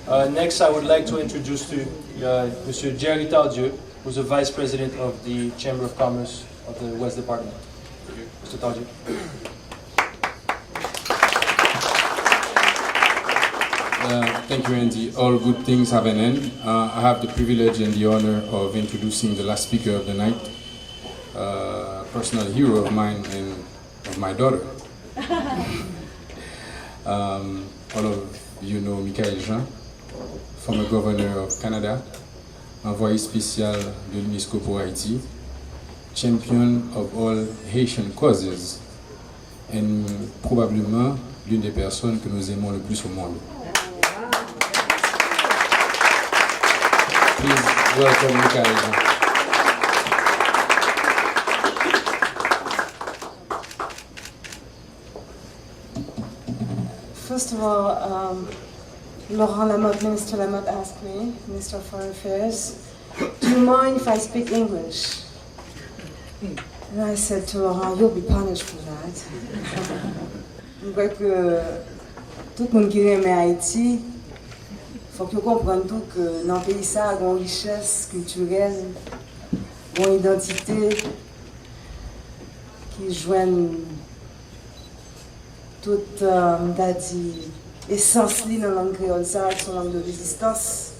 Next, I would like to introduce to Monsieur Jerry Tardieu, who's the Vice President of the Chamber of Commerce of the West Department. Mr. Tardieu. Thank you, Andy. All good things have an end. I have the privilege and the honor of introducing the last speaker of the night, a personal hero of mine and of my daughter. All of you know Michael Jean, former governor of Canada, envoyé spécial de l'UNESCO pour Haïti, champion of all Haitian causes, et probablement l'une des personnes que nous aimons le plus au monde. Please welcome Michael Jean. First of all, Laurent Lamotte, Minister Lamotte asked me, Minister of Foreign Affairs, do you mind if I speak English? And I said to Laurent, you'll be punished for that. Je crois que tout le monde qui aime Haïti, il faut que vous compreniez tout que dans le pays, ça a une richesse culturelle, une identité qui joignent toute essence dans la langue créole, ça, son langue de résistance,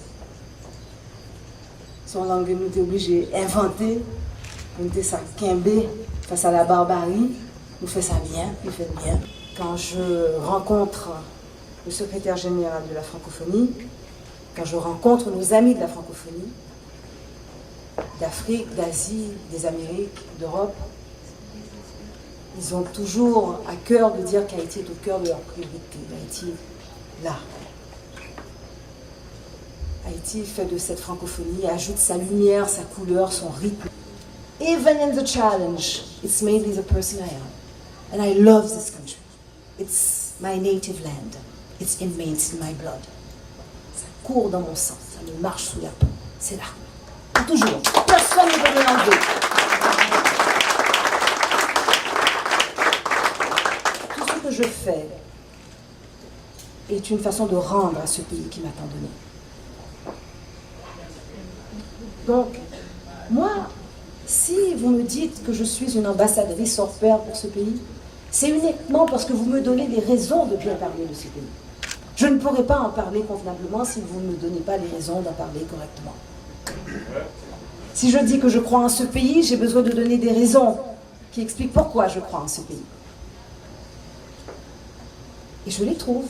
son langue que nous sommes obligés d'inventer, nous sommes ça quimbé face à la barbarie, nous faisons ça bien, nous faisons bien. Quand je rencontre le secrétaire général de la francophonie, quand je rencontre nos amis de la francophonie, d'Afrique, d'Asie, des Amériques, d'Europe, ils ont toujours à cœur de dire qu'Haïti est au cœur de leur priorité. Haïti est là. Haïti fait de cette francophonie, ajoute sa lumière, sa couleur, son rythme. Even in the challenge, it's made me the person I am. And I love this country. It's my native land. It's in me, it's in my blood. Ça court dans mon sang, ça me marche sous la peau. C'est là. Toujours. Personne ne peut me l'enlever. Que je fais est une façon de rendre à ce pays qui m'a tant donné. Donc, moi, si vous me dites que je suis une ambassadrice hors pair pour ce pays, c'est uniquement parce que vous me donnez des raisons de bien parler de ce pays. Je ne pourrais pas en parler convenablement si vous ne me donnez pas les raisons d'en parler correctement. Si je dis que je crois en ce pays, j'ai besoin de donner des raisons qui expliquent pourquoi je crois en ce pays. Et je les trouve.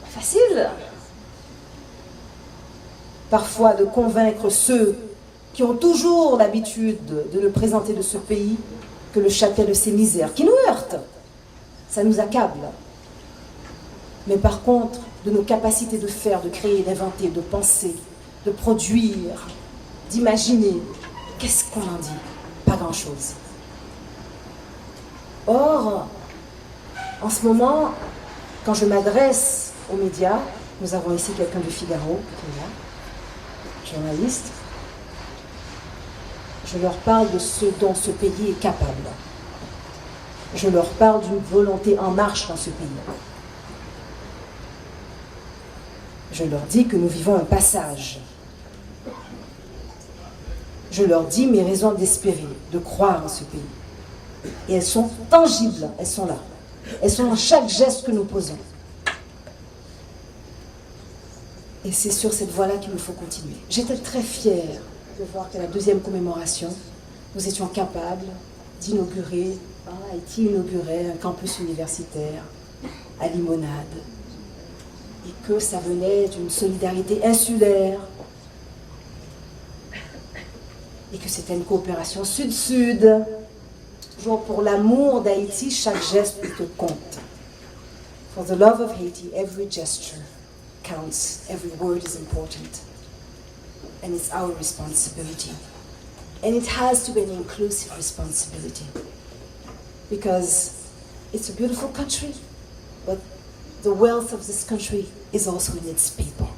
Facile. Parfois de convaincre ceux qui ont toujours l'habitude de le présenter de ce pays que le châtel de ses misères, qui nous heurtent, ça nous accable. Mais par contre, de nos capacités de faire, de créer, d'inventer, de penser, de produire, d'imaginer, qu'est-ce qu'on en dit? Pas grand-chose. Or, en ce moment, quand je m'adresse aux médias, nous avons ici quelqu'un du Figaro, qui est là, journaliste, je leur parle de ce dont ce pays est capable. Je leur parle d'une volonté en marche dans ce pays. Je leur dis que nous vivons un passage. Je leur dis mes raisons d'espérer, de croire en ce pays. Et elles sont tangibles, elles sont là. Elles sont dans chaque geste que nous posons. Et c'est sur cette voie-là qu'il nous faut continuer. J'étais très fière de voir qu'à la deuxième commémoration, nous étions capables d'inaugurer, Haïti inaugurait un campus universitaire à Limonade. Et que ça venait d'une solidarité insulaire. Et que c'était une coopération sud-sud. Toujours pour l'amour d'Haïti, chaque geste te compte. For the love of Haiti, every gesture counts, every word is important. And it's our responsibility. And it has to be an inclusive responsibility. Because it's a beautiful country, but the wealth of this country is also in its people.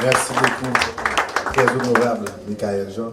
Merci beaucoup. Très honorable, Michael Jean.